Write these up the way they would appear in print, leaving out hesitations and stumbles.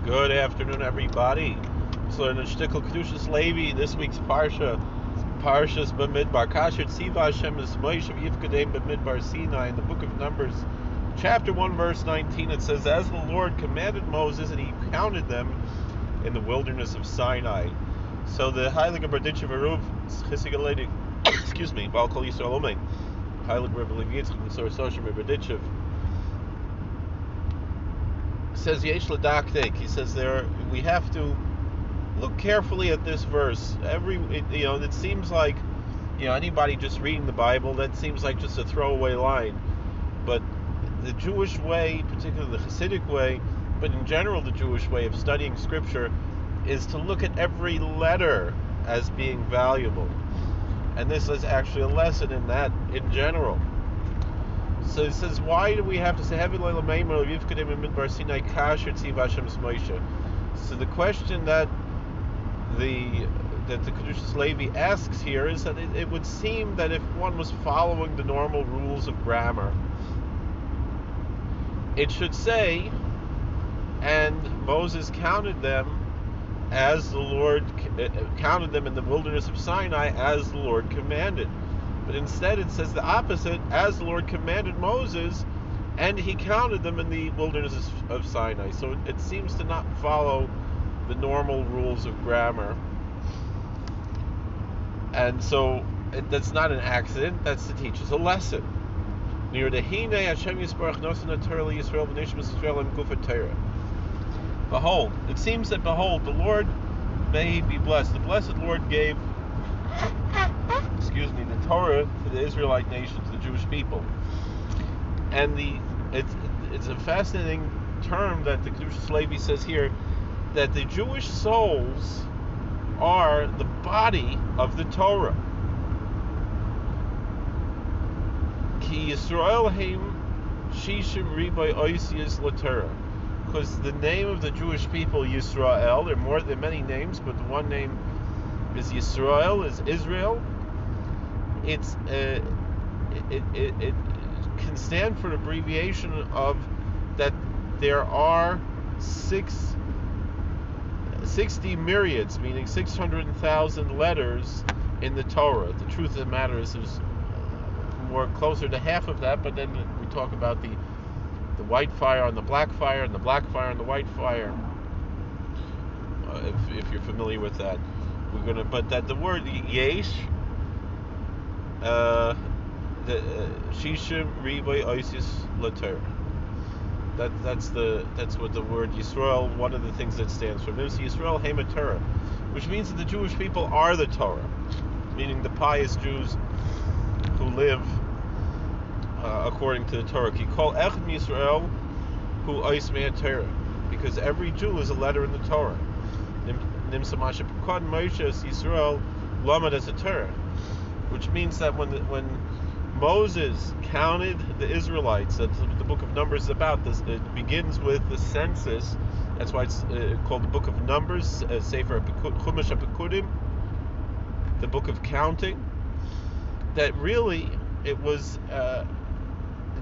Good afternoon, everybody. So in the shtickle Kedushas Levi, this week's Parshas Bemidbar. Kasher Tziva Hashem es Moshe v'yifkadei Bemidbar Sinai. In the book of Numbers, chapter 1, verse 19, it says, "As the Lord commanded Moses, and he counted them in the wilderness of Sinai." So the Heilige Berditchev Eruv, Hasidic, excuse me, Baal Kol Yisrael Omei, Heilige Rabbi Levi Yitzchak Nesor Soshem Berditchev, says Yesh Ladaktek. He says we have to look carefully at this verse. It seems like, anybody just reading the Bible, that seems like just a throwaway line. But the Jewish way, particularly the Hasidic way, but in general the Jewish way of studying Scripture, is to look at every letter as being valuable. And this is actually a lesson in that in general. So it says, why do we have to say, so the question that the Kedushas Levi asks here is that it would seem that if one was following the normal rules of grammar, it should say, and Moses counted them as the Lord counted them in the wilderness of Sinai as the Lord commanded. But instead it says the opposite, as the Lord commanded Moses, and he counted them in the wilderness of Sinai. So it seems to not follow the normal rules of grammar. And so that's not an accident, that's to teach us a lesson. Behold, it seems that, the Lord may be blessed. The blessed Lord gave the Torah to the Israelite nations, the Jewish people. And it's a fascinating term that the Kedushas Levi says here, that the Jewish souls are the body of the Torah. Ki Yisrael heim shishim ribai oisias l'Torah. Because the name of the Jewish people, Yisrael, there are many names, but the one name is Yisrael, is Israel. It can stand for an abbreviation of that there are 60 myriads, meaning 600,000 letters in the Torah. The truth of the matter is there's more closer to half of that, but then we talk about the white fire on the black fire, and the black fire on the white fire. If you're familiar with that, but that the word yesh, shishim riboy oisis later. That's what the word Yisrael, one of the things that stands for. Yisrael Hema Torah, which means that the Jewish people are the Torah, meaning the pious Jews who live according to the Torah. Ki kol echad Yisrael hu ois mei Torah, because every Jew is a letter in the Torah. Nimsa masha pekod Moshe Yisrael lamed as a Torah, which means that when Moses counted the Israelites, that's what the book of Numbers is about. It begins with the census. That's why it's called the book of Numbers, Sefer Chumash HaPekudim, the book of counting. That really it was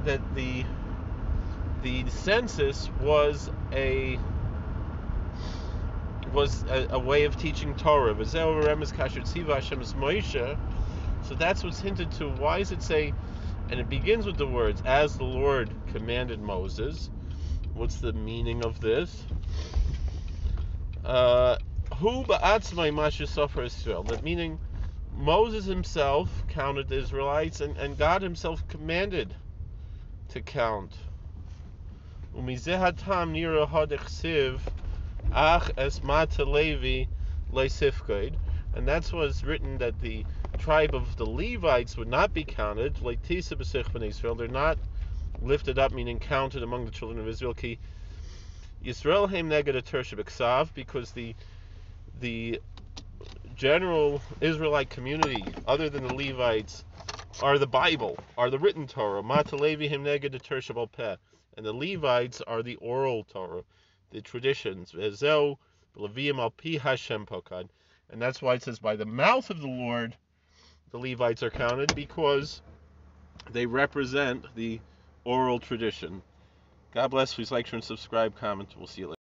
that the census was a way of teaching Torah. So that's what's hinted to. Why does it say, and it begins with the words, as the Lord commanded Moses? What's the meaning of this? Hu ba'atzmai mashu sofer Israel. That meaning Moses himself counted the Israelites, and God himself commanded to count. Umizeh hatam nira hadechsiv ach esmat Levi leisifkoid. And that's what's written, that the tribe of the Levites would not be counted, like Tisa b'sich b'nei Israel. They're not lifted up, meaning counted among the children of Israel. Ki Yisrael heim neged a tersha b'ksav, because the general Israelite community, other than the Levites, are the Bible, are the written Torah. Mata Levi heim neged a tersha b'al peh, and the Levites are the oral Torah, the traditions. Vezeu Leviim al pi Hashem pokad. And that's why it says, by the mouth of the Lord, the Levites are counted, because they represent the oral tradition. God bless. Please like, share, and subscribe, comment. We'll see you later.